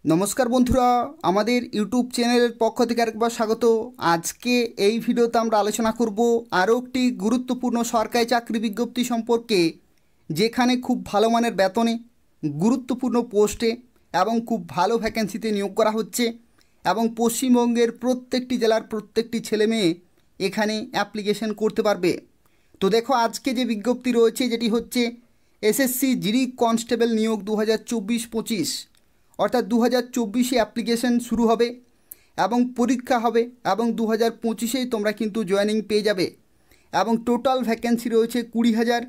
নমস্কার বন্ধুরা, আমাদের ইউটিউব চ্যানেলের পক্ষ থেকে আরেকবার স্বাগত। আজকে এই ভিডিওতে আমরা আলোচনা করব আরও একটি গুরুত্বপূর্ণ সরকারি চাকরি বিজ্ঞপ্তি সম্পর্কে, যেখানে খুব ভালো মানের বেতনে, গুরুত্বপূর্ণ পোস্টে এবং খুব ভালো ভ্যাকেন্সিতে নিয়োগ করা হচ্ছে এবং পশ্চিমবঙ্গের প্রত্যেকটি জেলার প্রত্যেকটি ছেলে মেয়ে এখানে অ্যাপ্লিকেশন করতে পারবে। তো দেখো, আজকে যে বিজ্ঞপ্তি রয়েছে যেটি হচ্ছে এসএসসি জিডি কনস্টেবল নিয়োগ 2024-25, অর্থাৎ 2024-এ অ্যাপ্লিকেশন শুরু হবে এবং পরীক্ষা হবে এবং 2025-এই তোমরা কিন্তু জয়েনিং পেয়ে যাবে এবং টোটাল ভ্যাকেন্সি রয়েছে 20,000।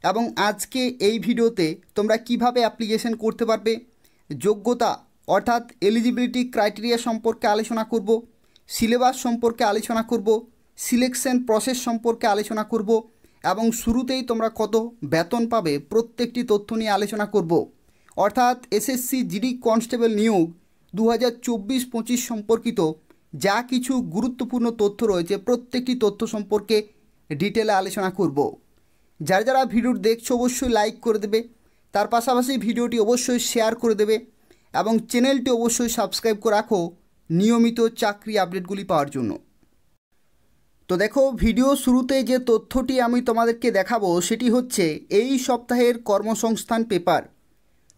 এবং আজকে এই ভিডিওতে তোমরা কিভাবে অ্যাপ্লিকেশন করতে পারবে, যোগ্যতা অর্থাৎ এলিজিবিলিটি ক্রাইটেরিয়া সম্পর্কে আলোচনা করব, সিলেবাস সম্পর্কে আলোচনা করব, সিলেকশন প্রসেস সম্পর্কে আলোচনা করব এবং শুরুতেই তোমরা কত বেতন পাবে প্রত্যেকটি তথ্য নিয়ে আলোচনা করব। অর্থাৎ এসএসসি জিডি কনস্টেবল নিয়োগ 2024-25 সম্পর্কিত যা কিছু গুরুত্বপূর্ণ তথ্য রয়েছে প্রত্যেকটি তথ্য সম্পর্কে ডিটেলে আলোচনা করব। যারা যারা ভিডিও দেখছো অবশ্যই লাইক করে দেবে, তার পাশাপাশি ভিডিওটি অবশ্যই শেয়ার করে দেবে এবং চ্যানেলটি অবশ্যই সাবস্ক্রাইব করে রাখো নিয়মিত চাকরি আপডেটগুলি পাওয়ার জন্য। তো দেখো, ভিডিও শুরুতে যে তথ্যটি আমি তোমাদেরকে দেখাবো সেটি হচ্ছে এই সপ্তাহের কর্মসংস্থান পেপার।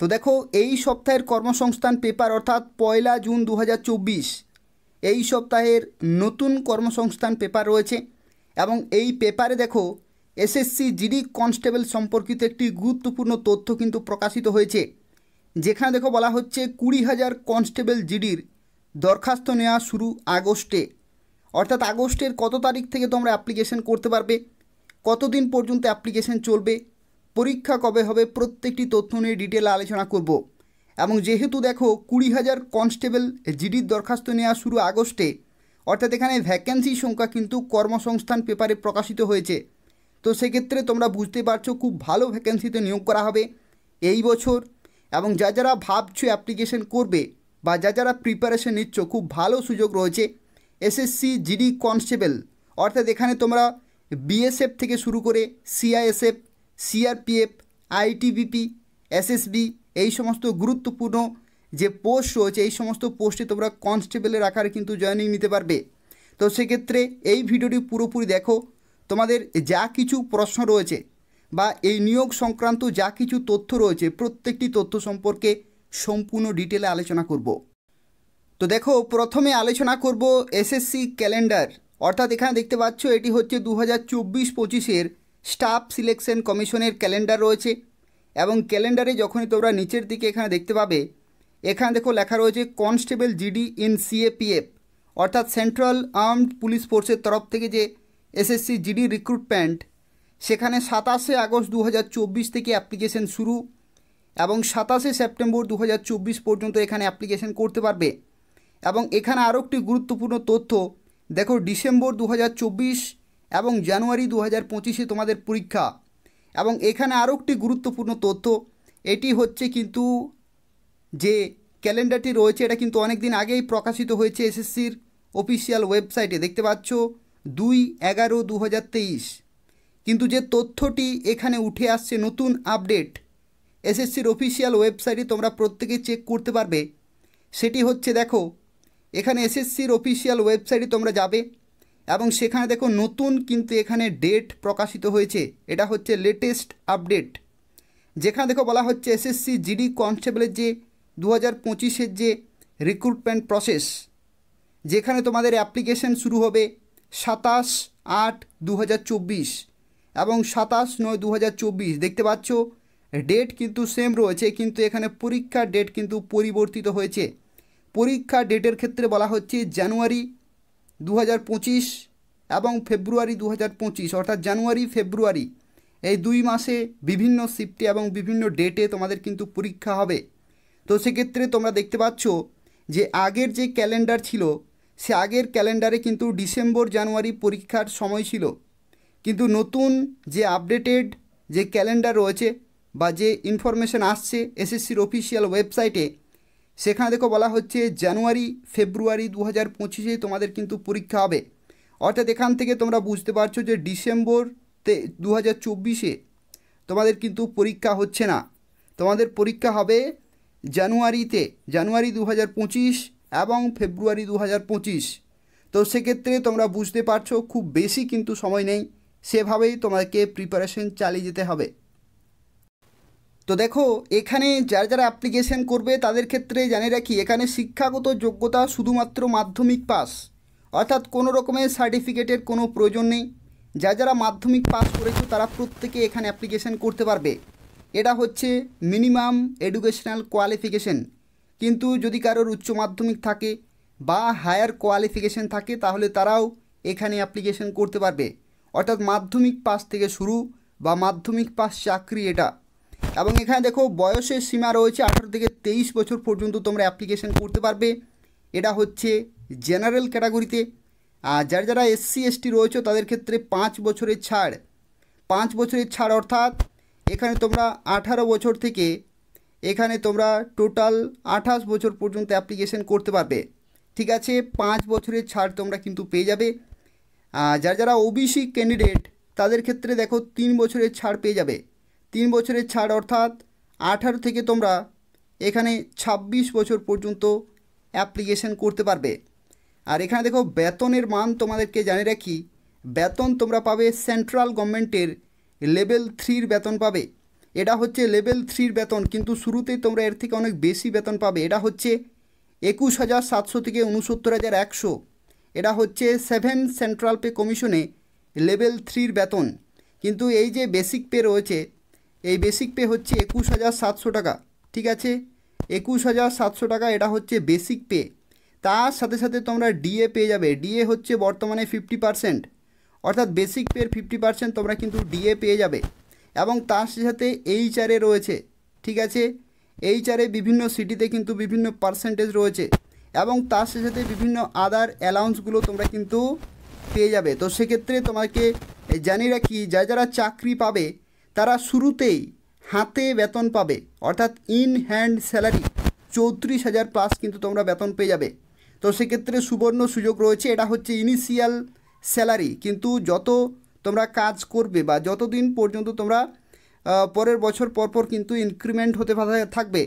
তো দেখো, এই সপ্তাহের কর্মসংস্থান পেপার অর্থাৎ 1 জুন 2024 এই সপ্তাহের নতুন কর্মসংস্থান পেপার রয়েছে এবং এই পেপারে দেখো এসএসসি জিডি কনস্টেবল সম্পর্কিত একটি গুরুত্বপূর্ণ তথ্য কিন্তু প্রকাশিত হয়েছে, যেখানে দেখো বলা হচ্ছে 20,000 কনস্টেবল জিডির দরখাস্ত নেওয়া শুরু আগস্টে। অর্থাৎ আগস্টের কত তারিখ থেকে তোমরা অ্যাপ্লিকেশন করতে পারবে, কতদিন পর্যন্ত অ্যাপ্লিকেশন চলবে, পরীক্ষা কবে হবে, প্রত্যেকটি তথ্য নিয়ে ডিটেল আলোচনা করব। এবং যেহেতু দেখো 20,000 কনস্টেবল জিডির দরখাস্ত নেওয়া শুরু আগস্টে, অর্থাৎ এখানে ভ্যাকেন্সি সংখ্যা কিন্তু কর্মসংস্থান পেপারে প্রকাশিত হয়েছে। তো সেক্ষেত্রে তোমরা বুঝতে পারছো খুব ভালো ভ্যাকেন্সিতে নিয়োগ করা হবে এই বছর। এবং যা যারা ভাবছো অ্যাপ্লিকেশন করবে বা যা যারা প্রিপারেশন নিচ্ছ, খুব ভালো সুযোগ রয়েছে এসএসসি জিডি কনস্টেবল। অর্থাৎ এখানে তোমরা বিএসএফ থেকে শুরু করে সিআইএসএফ, সিআরপিএফ, আইটিবিপি, এসএসবি এই সমস্ত গুরুত্বপূর্ণ যে পোস্ট রয়েছে এই সমস্ত পোস্টে তোমরা কনস্টেবলের আকারে কিন্তু জয়েনিং নিতে পারবে। তো সেক্ষেত্রে এই ভিডিওটি পুরোপুরি দেখো, তোমাদের যা কিছু প্রশ্ন রয়েছে বা এই নিয়োগ সংক্রান্ত যা কিছু তথ্য রয়েছে প্রত্যেকটি তথ্য সম্পর্কে সম্পূর্ণ ডিটেলে আলোচনা করব। তো দেখো, প্রথমে আলোচনা করব এসএসসি ক্যালেন্ডার। অর্থাৎ এখানে দেখতে পাচ্ছ এটি হচ্ছে 2024-25-এর স্টাফ সিলেকশন কমিশনের ক্যালেন্ডার রয়েছে এবং ক্যালেন্ডারে যখনই তোমরা নিচের দিকে এখানে দেখতে পাবে, এখানে দেখো লেখা রয়েছে কনস্টেবল জিডি ইন সিএপিএফ, অর্থাৎ সেন্ট্রাল আর্মড পুলিশ ফোর্সের তরফ থেকে যে এসএসসি জিডি রিক্রুটমেন্ট, সেখানে 27শে আগস্ট 2024 থেকে অ্যাপ্লিকেশন শুরু এবং 27শে সেপ্টেম্বর 2024 পর্যন্ত এখানে অ্যাপ্লিকেশন করতে পারবে। এবং এখানে আরও একটি গুরুত্বপূর্ণ তথ্য দেখো, ডিসেম্বর 2024 এবং জানুয়ারি 2025-এ তোমাদের পরীক্ষা। এবং এখানে আরও একটি গুরুত্বপূর্ণ তথ্য, এটি হচ্ছে কিন্তু যে ক্যালেন্ডারটি রয়েছে এটা কিন্তু অনেক দিন আগেই প্রকাশিত হয়েছে এসএসসির অফিসিয়াল ওয়েবসাইটে, দেখতে পাচ্ছ 2/11/2023। কিন্তু যে তথ্যটি এখানে উঠে আসছে নতুন আপডেট এসএসসির অফিসিয়াল ওয়েবসাইটে তোমরা প্রত্যেকে চেক করতে পারবে, সেটি হচ্ছে দেখো এখানে এসএসসির অফিসিয়াল ওয়েবসাইটে তোমরা যাবে এবং সেখানে দেখো নতুন কিন্তু এখানে ডেট প্রকাশিত হয়েছে। এটা হচ্ছে লেটেস্ট আপডেট, যেখানে দেখো বলা হচ্ছে এসএসসি জিডি কনস্টেবলের যে 2025-এর যে রিক্রুটমেন্ট প্রসেস, যেখানে তোমাদের অ্যাপ্লিকেশন শুরু হবে 27/8/2024 এবং 27/9/2024। দেখতে পাচ্ছ ডেট কিন্তু সেম রয়েছে, কিন্তু এখানে পরীক্ষার ডেট কিন্তু পরিবর্তিত হয়েছে। পরীক্ষার ডেটের ক্ষেত্রে বলা হচ্ছে জানুয়ারি 2025 এবং ফেব্রুয়ারি 2025, অর্থাৎ জানুয়ারি ফেব্রুয়ারি এই 2 মাসে বিভিন্ন শিফটে এবং বিভিন্ন ডেটে তোমাদের কিন্তু পরীক্ষা হবে। তো সেক্ষেত্রে তোমরা দেখতে পাচ্ছ যে আগের যে ক্যালেন্ডার ছিল সে আগের ক্যালেন্ডারে কিন্তু ডিসেম্বর জানুয়ারি পরীক্ষার সময় ছিল, কিন্তু নতুন যে আপডেটেড যে ক্যালেন্ডার রয়েছে বা যে ইনফরমেশন আসছে এসএসসির অফিসিয়াল ওয়েবসাইটে, সেখানে দেখো বলা হচ্ছে জানুয়ারি ফেব্রুয়ারি 2025-এ তোমাদের কিন্তু পরীক্ষা হবে। অর্থাৎ এখান থেকে তোমরা বুঝতে পারছো যে ডিসেম্বর 2024-এ তোমাদের কিন্তু পরীক্ষা হচ্ছে না, তোমাদের পরীক্ষা হবে জানুয়ারি 2025 এবং ফেব্রুয়ারি 2025। তো সেক্ষেত্রে তোমরা বুঝতে পারছো খুব বেশি কিন্তু সময় নেই, সেভাবেই তোমাকে প্রিপারেশন চালিয়ে যেতে হবে। তো দেখো এখানে যারা যারা অ্যাপ্লিকেশন করবে তাদের ক্ষেত্রে জানিয়ে রাখি, এখানে শিক্ষাগত যোগ্যতা শুধুমাত্র মাধ্যমিক পাস, অর্থাৎ কোনো রকমের সার্টিফিকেটের কোনো প্রয়োজন নেই। যারা মাধ্যমিক পাস করেছো তারা প্রত্যেকে এখানে অ্যাপ্লিকেশন করতে পারবে। এটা হচ্ছে মিনিমাম এডুকেশনাল কোয়ালিফিকেশন। কিন্তু যদি কারোর উচ্চ মাধ্যমিক থাকে বা হায়ার কোয়ালিফিকেশন থাকে তাহলে তারাও এখানে অ্যাপ্লিকেশন করতে পারবে। অর্থাৎ মাধ্যমিক পাস থেকে শুরু বা মাধ্যমিক পাস চাকরি এটা। এবং এখানে দেখো বয়সের সীমা রয়েছে 18 থেকে 23 বছর পর্যন্ত তোমরা অ্যাপ্লিকেশন করতে পারবে। এটা হচ্ছে জেনারেল ক্যাটাগরিতে। আর যারা SC ST রয়েছে তাদের ক্ষেত্রে 5 বছরের ছাড়, অর্থাৎ এখানে তোমরা 18 বছর থেকে এখানে তোমরা টোটাল 28 বছর পর্যন্ত অ্যাপ্লিকেশন করতে পারবে। ঠিক আছে, 5 বছরের ছাড় তোমরা কিন্তু পেয়ে যাবে। যারা OBC ক্যান্ডিডেট তাদের ক্ষেত্রে দেখো 3 বছরের ছাড় পেয়ে যাবে। 3 বছরের ছাড় অর্থাৎ 18 থেকে তোমরা এখানে 26 বছর পর্যন্ত অ্যাপ্লিকেশন করতে পারবে। আর এখানে দেখো বেতনের মান তোমাদেরকে জানিয়ে রাখি, বেতন তোমরা পাবে সেন্ট্রাল গভর্নমেন্টের লেভেল 3 বেতন পাবে। এটা হচ্ছে লেভেল 3 বেতন, কিন্তু শুরুতেই তোমরা এর থেকে অনেক বেশি বেতন পাবে। এটা হচ্ছে 21,700 থেকে 69,100। এটা হচ্ছে 7 সেন্ট্রাল পে কমিশনে লেভেল 3 বেতন। কিন্তু এই যে বেসিক পে রয়েছে, এই বেসিক পে হচ্ছে 21,700 টাকা। ঠিক আছে, 21,700 টাকা এটা হচ্ছে বেসিক পে। তার সাথে সাথে তোমরা ডিএ পেয়ে যাবে। ডিএ হচ্ছে বর্তমানে 50%, অর্থাৎ বেসিক পের 50% তোমরা কিন্তু ডিএ পেয়ে যাবে। এবং তার সাথে HR রয়েছে। ঠিক আছে, HR বিভিন্ন সিটিতে কিন্তু বিভিন্ন পার্সেন্টেজ রয়েছে এবং তার সাথে বিভিন্ন আদার অ্যালাউন্সগুলো তোমরা কিন্তু পেয়ে যাবে। তো সেক্ষেত্রে তোমাকে জানিয়ে রাখি, যারা চাকরি পাবে তারা শুরুতেই হাতে বেতন পাবে, অর্থাৎ ইন হ্যান্ড স্যালারি 34,000 প্লাস কিন্তু তোমরা বেতন পেয়ে যাবে। তো সেক্ষেত্রে সুবর্ণ সুযোগ রয়েছে। এটা হচ্ছে ইনিশিয়াল স্যালারি, কিন্তু যত তোমরা কাজ করবে বা যতদিন পর্যন্ত তোমরা পরের বছর পরপর কিন্তু ইনক্রিমেন্ট হতে থাকবে,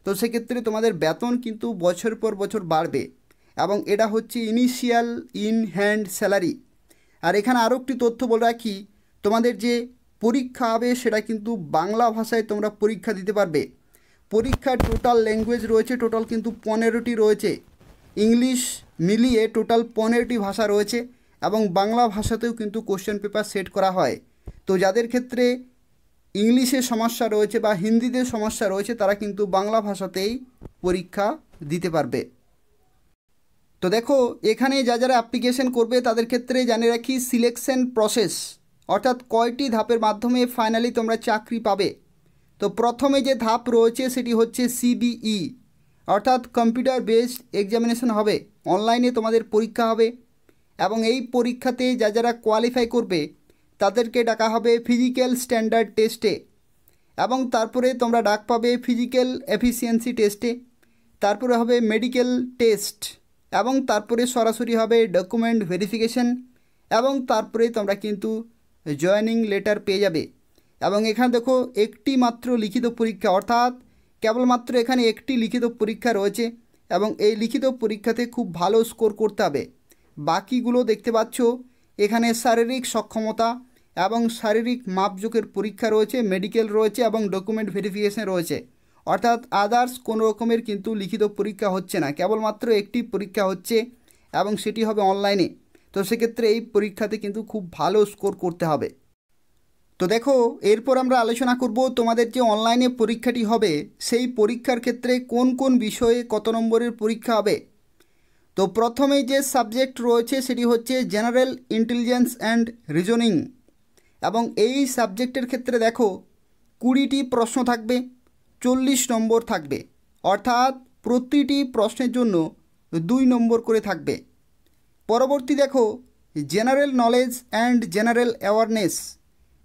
তো সেক্ষেত্রে তোমাদের বেতন কিন্তু বছর পর বছর বাড়বে। এবং এটা হচ্ছে ইনিশিয়াল ইন হ্যান্ড স্যালারি। আর এখানে আরও একটি তথ্য বলে রাখি, তোমাদের যে পরীক্ষা হবে সেটা কিন্তু বাংলা ভাষায় তোমরা পরীক্ষা দিতে পারবে। পরীক্ষার টোটাল ল্যাঙ্গুয়েজ রয়েছে, টোটাল কিন্তু 15টি রয়েছে। ইংলিশ মিলিয়ে টোটাল 15টি ভাষা রয়েছে এবং বাংলা ভাষাতেও কিন্তু কোশ্চেন পেপার সেট করা হয়। তো যাদের ক্ষেত্রে ইংলিশে সমস্যা রয়েছে বা হিন্দিতে সমস্যা রয়েছে তারা কিন্তু বাংলা ভাষাতেই পরীক্ষা দিতে পারবে। তো দেখো এখানে যারা অ্যাপ্লিকেশন করবে তাদের ক্ষেত্রে জানিয়ে রাখি সিলেকশন প্রসেস, অর্থাৎ কয়টি ধাপের মাধ্যমে ফাইনালি তোমরা চাকরি পাবে। তো প্রথমে যে ধাপ রয়েছে সেটি হচ্ছে CBE, অর্থাৎ কম্পিউটার বেসড এক্সামিনেশন হবে। অনলাইনে তোমাদের পরীক্ষা হবে এবং এই পরীক্ষাতে যারা কোয়ালিফাই করবে তাদেরকে ডাকা হবে ফিজিক্যাল স্ট্যান্ডার্ড টেস্টে এবং তারপরে তোমরা ডাক পাবে ফিজিক্যাল এফিসিয়েন্সি টেস্টে, তারপরে হবে মেডিকেল টেস্ট এবং তারপরে সরাসরি হবে ডকুমেন্ট ভেরিফিকেশন এবং তারপরে তোমরা কিন্তু জয়েনিং লেটার পেয়ে যাবে। এবং এখানে দেখো একটি মাত্র লিখিত পরীক্ষা, অর্থাৎ কেবলমাত্র এখানে একটি লিখিত পরীক্ষা রয়েছে এবং এই লিখিত পরীক্ষাতে খুব ভালো স্কোর করতে হবে। বাকিগুলো দেখতে পাচ্ছ এখানে শারীরিক সক্ষমতা এবং শারীরিক মাপজোকের পরীক্ষা রয়েছে, মেডিকেল রয়েছে এবং ডকুমেন্ট ভেরিফিকেশন রয়েছে। অর্থাৎ আদার্স কোনো রকমের কিন্তু লিখিত পরীক্ষা হচ্ছে না, কেবলমাত্র একটি পরীক্ষা হচ্ছে এবং সেটি হবে অনলাইনে। তো সেক্ষেত্রে এই পরীক্ষাতে কিন্তু খুব ভালো স্কোর করতে হবে। তো দেখো এরপর আমরা আলোচনা করব তোমাদের যে অনলাইনে পরীক্ষাটি হবে সেই পরীক্ষার ক্ষেত্রে কোন কোন বিষয়ে কত নম্বরের পরীক্ষা হবে। তো প্রথমেই যে সাবজেক্ট রয়েছে সেটি হচ্ছে জেনারেল ইন্টেলিজেন্স অ্যান্ড রিজনিং এবং এই সাবজেক্টের ক্ষেত্রে দেখো 20টি প্রশ্ন থাকবে, 40 নম্বর থাকবে, অর্থাৎ প্রতিটি প্রশ্নের জন্য 2 নম্বর করে থাকবে। পরবর্তী দেখো general knowledge and general awareness,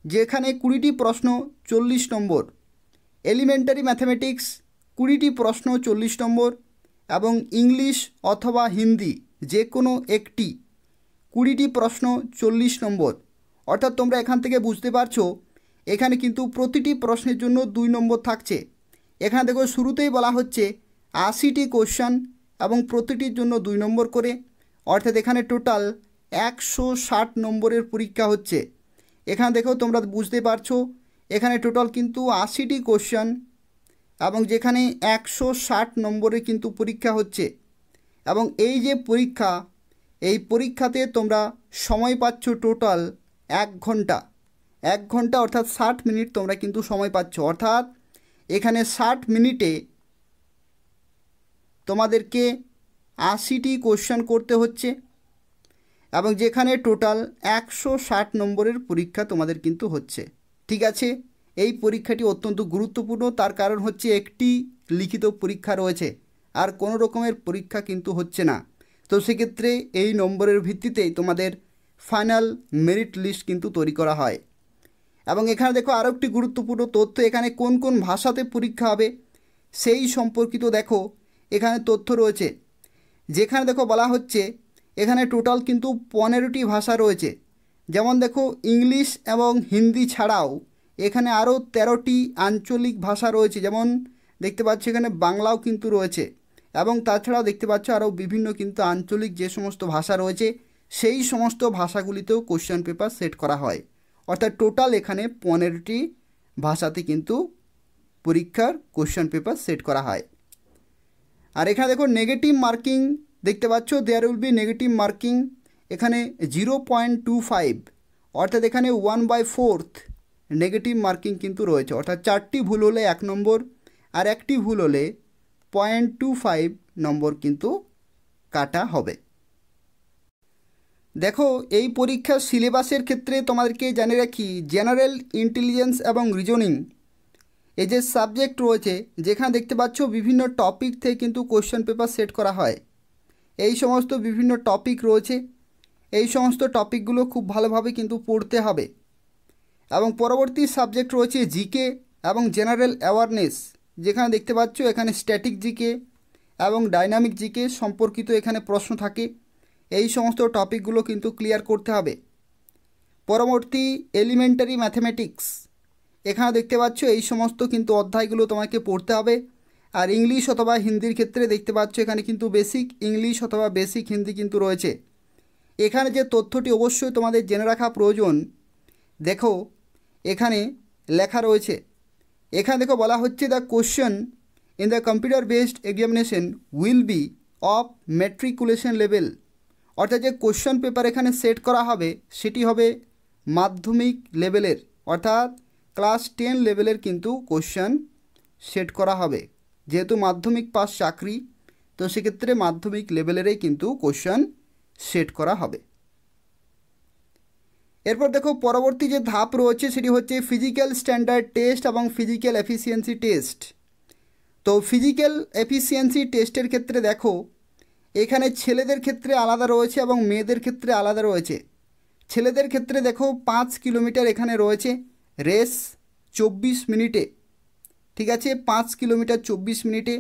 যেখানে 20টি প্রশ্ন 40 নম্বর। এলিমেন্টারি ম্যাথামেটিক্স 20টি প্রশ্ন 40 নম্বর এবং ইংলিশ অথবা হিন্দি যে কোনো একটি 20টি প্রশ্ন 40 নম্বর। অর্থাৎ তোমরা এখান থেকে বুঝতে পারছো এখানে কিন্তু প্রতিটি প্রশ্নের জন্য 2 নম্বর থাকছে। এখানে দেখো শুরুতেই বলা হচ্ছে 80টি কোশ্চেন এবং প্রতিটির জন্য 2 নম্বর করে, অর্থাৎ এখানে টোটাল 160 নম্বরের পরীক্ষা হচ্ছে। এখানে দেখো তোমরা বুঝতে পারছো এখানে টোটাল কিন্তু 80টি কোশ্চেন এবং যেখানে 160 নম্বরের কিন্তু পরীক্ষা হচ্ছে। এবং এই যে পরীক্ষা, এই পরীক্ষাতে তোমরা সময় পাচ্ছ টোটাল 1 ঘন্টা। 1 ঘন্টা অর্থাৎ 60 মিনিট তোমরা কিন্তু সময় পাচ্ছ। অর্থাৎ এখানে 60 মিনিটে তোমাদেরকে 80টি কোশ্চেন করতে হচ্ছে এবং যেখানে টোটাল 160 নম্বরের পরীক্ষা তোমাদের কিন্তু হচ্ছে। ঠিক আছে, এই পরীক্ষাটি অত্যন্ত গুরুত্বপূর্ণ, তার কারণ হচ্ছে একটি লিখিত পরীক্ষা রয়েছে আর কোনো রকমের পরীক্ষা কিন্তু হচ্ছে না। তো সেক্ষেত্রে এই নম্বরের ভিত্তিতেই তোমাদের ফাইনাল মেরিট লিস্ট কিন্তু তৈরি করা হয়। এবং এখানে দেখো আরও একটি গুরুত্বপূর্ণ তথ্য, এখানে কোন কোন ভাষাতে পরীক্ষা হবে সেই সম্পর্কিত দেখো এখানে তথ্য রয়েছে। যেখানে দেখো বলা হচ্ছে এখানে টোটাল কিন্তু 15টি ভাষা রয়েছে। যেমন দেখো ইংলিশ এবং হিন্দি ছাড়াও এখানে আরও 13টি আঞ্চলিক ভাষা রয়েছে। যেমন দেখতে পাচ্ছ এখানে বাংলাও কিন্তু রয়েছে এবং তাছাড়াও দেখতে পাচ্ছ আরও বিভিন্ন কিন্তু আঞ্চলিক যে সমস্ত ভাষা রয়েছে সেই সমস্ত ভাষাগুলিতেও কোশ্চেন পেপার সেট করা হয়। অর্থাৎ টোটাল এখানে 15টি ভাষাতে কিন্তু পরীক্ষার কোশ্চেন পেপার সেট করা হয়। আর এখানে দেখো নেগেটিভ মার্কিং দেখতে পাচ্ছ, there will be negative marking এখানে 0.25, অর্থাৎ এখানে 1/4 নেগেটিভ মার্কিং কিন্তু রয়েছে। অর্থাৎ 4টি ভুল হলে 1 নম্বর আর 1টি ভুল হলে 0.25 নম্বর কিন্তু কাটা হবে। দেখো এই পরীক্ষার সিলেবাসের ক্ষেত্রে তোমাদেরকে জানিয়ে রাখি, জেনারেল ইন্টেলিজেন্স এবং রিজনিং এই যে সাবজেক্ট রয়েছে, যেখানে দেখতে পাচ্ছ বিভিন্ন টপিক থেকে কিন্তু কোশ্চেন পেপার সেট করা হয়। এই সমস্ত বিভিন্ন টপিক রয়েছে, এই সমস্ত টপিকগুলো খুব ভালোভাবে কিন্তু পড়তে হবে। এবং পরবর্তী সাবজেক্ট রয়েছে জিকে এবং জেনারেল অ্যাওয়ারনেস, যেখানে দেখতে পাচ্ছ এখানে স্ট্যাটিক জিকে এবং ডাইনামিক জিকে সম্পর্কিত এখানে প্রশ্ন থাকে। এই সমস্ত টপিকগুলো কিন্তু ক্লিয়ার করতে হবে। পরবর্তী এলিমেন্টারি ম্যাথমেটিক্স, এখানে দেখতে পাচ্ছ এই সমস্ত কিন্তু অধ্যায়গুলো তোমাকে পড়তে হবে। আর ইংলিশ অথবা হিন্দির ক্ষেত্রে দেখতে পাচ্ছ এখানে কিন্তু বেসিক ইংলিশ অথবা বেসিক হিন্দি কিন্তু রয়েছে। এখানে যে তথ্যটি অবশ্যই তোমাদের জেনে রাখা প্রয়োজন, দেখো এখানে লেখা রয়েছে, এখানে দেখো বলা হচ্ছে the question in the computer based examination will be of matriculation level. অর্থাৎ যে কোশ্চেন পেপার এখানে সেট করা হবে সেটি হবে মাধ্যমিক লেভেলের, অর্থাৎ ক্লাস 10 লেভেলের কিন্তু কোশ্চেন সেট করা হবে। যেহেতু মাধ্যমিক পাস চাকরি, তো সেক্ষেত্রে মাধ্যমিক লেভেলেরই কিন্তু কোশ্চেন সেট করা হবে। এরপর দেখো পরবর্তী যে ধাপ রয়েছে সেটি হচ্ছে ফিজিক্যাল স্ট্যান্ডার্ড টেস্ট এবং ফিজিক্যাল এফিসিয়েন্সি টেস্ট। তো ফিজিক্যাল এফিসিয়েন্সি টেস্টের ক্ষেত্রে দেখো এখানে ছেলেদের ক্ষেত্রে আলাদা রয়েছে এবং মেয়েদের ক্ষেত্রে আলাদা রয়েছে। ছেলেদের ক্ষেত্রে দেখো 5 কিলোমিটার এখানে রয়েছে রেস 24 মিনিটে। ঠিক আছে, 5 কিলোমিটার 24 মিনিটে।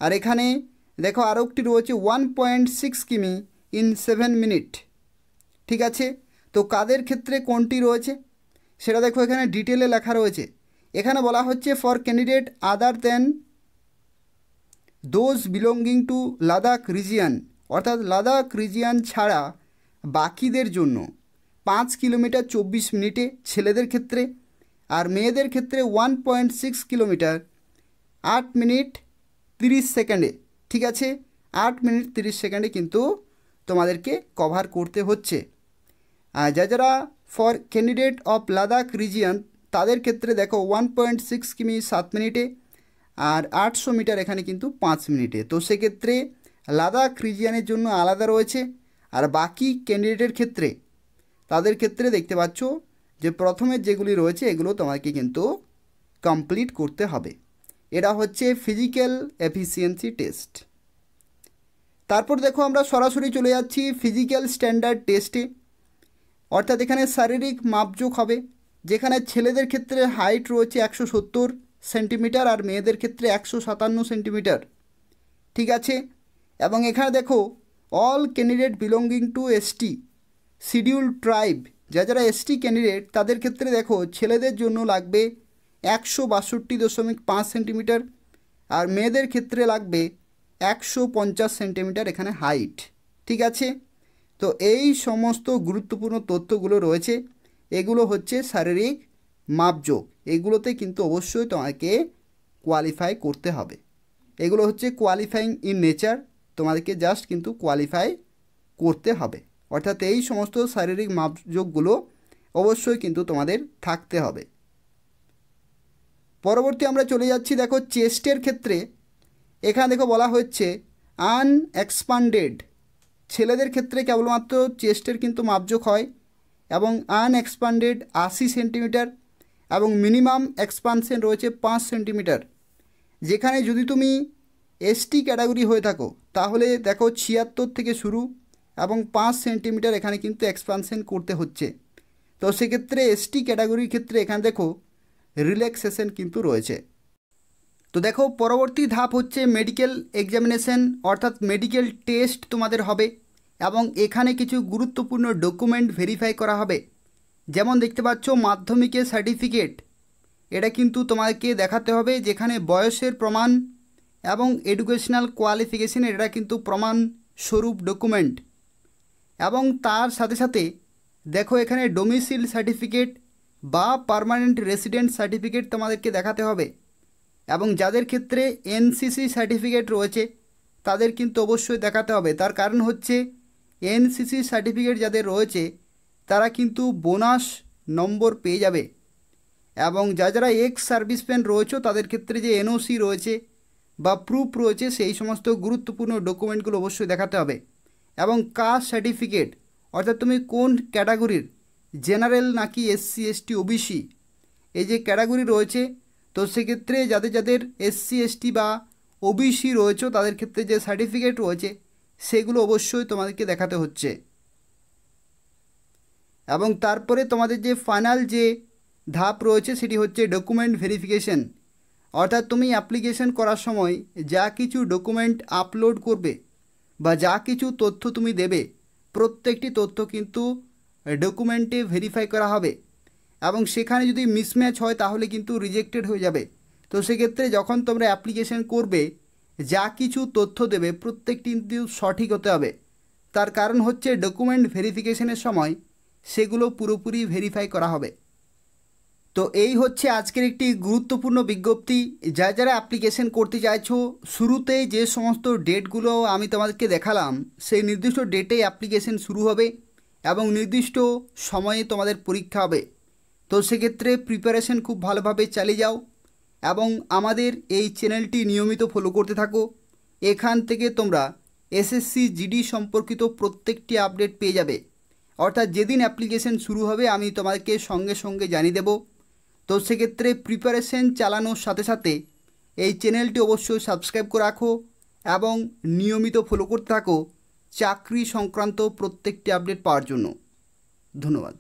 আর এখানে দেখো আরও একটি রয়েছে 1.6 কিমি ইন 7 মিনিট। ঠিক আছে, তো কাদের ক্ষেত্রে কোনটি রয়েছে সেটা দেখো এখানে ডিটেলে লেখা রয়েছে। এখানে বলা হচ্ছে for candidate other than those belonging to Ladakh region, অর্থাৎ লাদাখ রিজিয়ান ছাড়া বাকিদের জন্য 5 কিলোমিটার 24 মিনিটে ছেলেদের ক্ষেত্রে, আর মেয়েদের ক্ষেত্রে 1.6 কিলোমিটার 8 মিনিট 30 সেকেন্ডে। ঠিক আছে, 8 মিনিট 30 সেকেন্ডে কিন্তু তোমাদেরকে কভার করতে হচ্ছে। আর যারা for candidate of Ladakh region তাদের ক্ষেত্রে দেখো 1.6 কিমি 7 মিনিটে আর 800 মিটার এখানে কিন্তু 5 মিনিটে। তো সেক্ষেত্রে লাদাখ রিজিয়ানের জন্য আলাদা রয়েছে, আর বাকি ক্যান্ডিডেটের ক্ষেত্রে তাদের ক্ষেত্রে দেখতে পাচ্ছ যে প্রথমের যেগুলি রয়েছে এগুলো তোমাকে কিন্তু কমপ্লিট করতে হবে। এটা হচ্ছে ফিজিক্যাল এফিসিয়েন্সি টেস্ট। তারপর দেখো আমরা সরাসরি চলে যাচ্ছি ফিজিক্যাল স্ট্যান্ডার্ড টেস্টে। অর্থাৎ এখানে শারীরিক মাপজোক হবে, যেখানে ছেলেদের ক্ষেত্রে হাইট রয়েছে 170 সেন্টিমিটার আর মেয়েদের ক্ষেত্রে 157 সেন্টিমিটার। ঠিক আছে, এবং এখানে দেখো all candidate belonging to ST schedule tribe, যারা এসটি ক্যান্ডিডেট তাদের ক্ষেত্রে দেখো ছেলেদের জন্য লাগবে 162.5 সেন্টিমিটার আর মেয়েদের ক্ষেত্রে লাগবে 150 সেন্টিমিটার এখানে হাইট। ঠিক আছে, তো এই সমস্ত গুরুত্বপূর্ণ তথ্যগুলো রয়েছে, এগুলো হচ্ছে শারীরিক মাপজোক। এগুলোতে কিন্তু অবশ্যই তোমাকে কোয়ালিফাই করতে হবে। এগুলো হচ্ছে কোয়ালিফাইং ইন নেচার, তোমাদেরকে জাস্ট কিন্তু কোয়ালিফাই করতে হবে। অর্থাৎ এই সমস্ত শারীরিক মাপজোকগুলো অবশ্যই কিন্তু তোমাদের থাকতে হবে। পরবর্তী আমরা চলে যাচ্ছি, দেখো চেস্টের ক্ষেত্রে এখানে দেখো বলা হচ্ছে আনএক্সপান্ডেড। ছেলেদের ক্ষেত্রে কেবলমাত্র চেস্টের কিন্তু মাপজোক হয় এবং আনএক্সপান্ডেড 80 সেন্টিমিটার এবং মিনিমাম এক্সপানশন রয়েছে 5 সেন্টিমিটার। যেখানে যদি তুমি এসটি ক্যাটাগরি হয়ে থাকো তাহলে দেখো 76 থেকে শুরু এবং 5 সেন্টিমিটার এখানে কিন্তু এক্সপানশন করতে হচ্ছে। তো সেক্ষেত্রে এসটি ক্যাটাগরির ক্ষেত্রে এখানে দেখো রিল্যাক্সেশন কিন্তু রয়েছে। তো দেখো পরবর্তী ধাপ হচ্ছে মেডিকেল এক্সামিনেশন, অর্থাৎ মেডিকেল টেস্ট তোমাদের হবে এবং এখানে কিছু গুরুত্বপূর্ণ ডকুমেন্ট ভেরিফাই করা হবে। যেমন দেখতে পাচ্ছ মাধ্যমিকের সার্টিফিকেট, এটা কিন্তু তোমাকে দেখাতে হবে, যেখানে বয়সের প্রমাণ এবং এডুকেশনাল কোয়ালিফিকেশন এটা কিন্তু প্রমাণ স্বরূপ ডকুমেন্ট। এবং তার সাথে সাথে দেখো এখানে ডোমিসাইল সার্টিফিকেট বা পার্মানেন্ট রেসিডেন্ট সার্টিফিকেট তোমাদেরকে দেখাতে হবে। এবং যাদের ক্ষেত্রে এনসিসি সার্টিফিকেট রয়েছে তাদের কিন্তু অবশ্যই দেখাতে হবে। তার কারণ হচ্ছে এনসিসি সার্টিফিকেট যাদের রয়েছে তারা কিন্তু বোনাস নম্বর পেয়ে যাবে। এবং যারা এক্স সার্ভিসম্যান রয়েছে তাদের ক্ষেত্রে যে এনওসি রয়েছে বা প্রুফ রয়েছে সেই সমস্ত গুরুত্বপূর্ণ ডকুমেন্টগুলো অবশ্যই দেখাতে হবে। এবং কাস্ট সার্টিফিকেট, অর্থাৎ তুমি কোন ক্যাটাগরির, জেনারেল নাকি এসসি এসটি ওবিসি, এই যে ক্যাটাগরি রয়েছে, তো সেক্ষেত্রে যাদের যাদের এসসি এসটি বা ওবিসি রয়েছে তাদের ক্ষেত্রে যে সার্টিফিকেট রয়েছে সেগুলো অবশ্যই তোমাদেরকে দেখাতে হচ্ছে। এবং তারপরে তোমাদের যে ফাইনাল যে ধাপ রয়েছে সেটি হচ্ছে ডকুমেন্ট ভেরিফিকেশন, অর্থাৎ তুমি অ্যাপ্লিকেশন করার সময় যা কিছু ডকুমেন্ট আপলোড করবে বা যা কিছু তথ্য তুমি দেবে প্রত্যেকটি তথ্য কিন্তু ডকুমেন্টে ভেরিফাই করা হবে এবং সেখানে যদি মিসম্যাচ হয় তাহলে কিন্তু রিজেক্টেড হয়ে যাবে। তো সেক্ষেত্রে যখন তোমরা অ্যাপ্লিকেশন করবে যা কিছু তথ্য দেবে প্রত্যেকটি কিন্তু সঠিক হতে হবে। তার কারণ হচ্ছে ডকুমেন্ট ভেরিফিকেশনের সময় সেগুলো পুরোপুরি ভেরিফাই করা হবে। তো এই হচ্ছে আজকের একটি গুরুত্বপূর্ণ বিজ্ঞপ্তি। যারা অ্যাপ্লিকেশন করতে চাইছো, শুরুতেই যে সমস্ত ডেটগুলো আমি তোমাদেরকে দেখালাম সেই নির্দিষ্ট ডেটেই অ্যাপ্লিকেশন শুরু হবে এবং নির্দিষ্ট সময়ে তোমাদের পরীক্ষা হবে। তো সেক্ষেত্রে প্রিপারেশন খুব ভালোভাবে চালিয়ে যাও এবং আমাদের এই চ্যানেলটি নিয়মিত ফলো করতে থাকো। এখান থেকে তোমরা এসএসসি জিডি সম্পর্কিত প্রত্যেকটি আপডেট পেয়ে যাবে। অর্থাৎ যেদিন অ্যাপ্লিকেশন শুরু হবে আমি তোমাদেরকে সঙ্গে সঙ্গে জানিয়ে দেব। তো সেক্ষেত্রে প্রিপারেশন চালানোর সাথে সাথে এই চ্যানেলটি অবশ্যই সাবস্ক্রাইব করে রাখো এবং নিয়মিত ফলো করতে থাকো চাকরি সংক্রান্ত প্রত্যেকটি আপডেট পাওয়ার জন্য। ধন্যবাদ।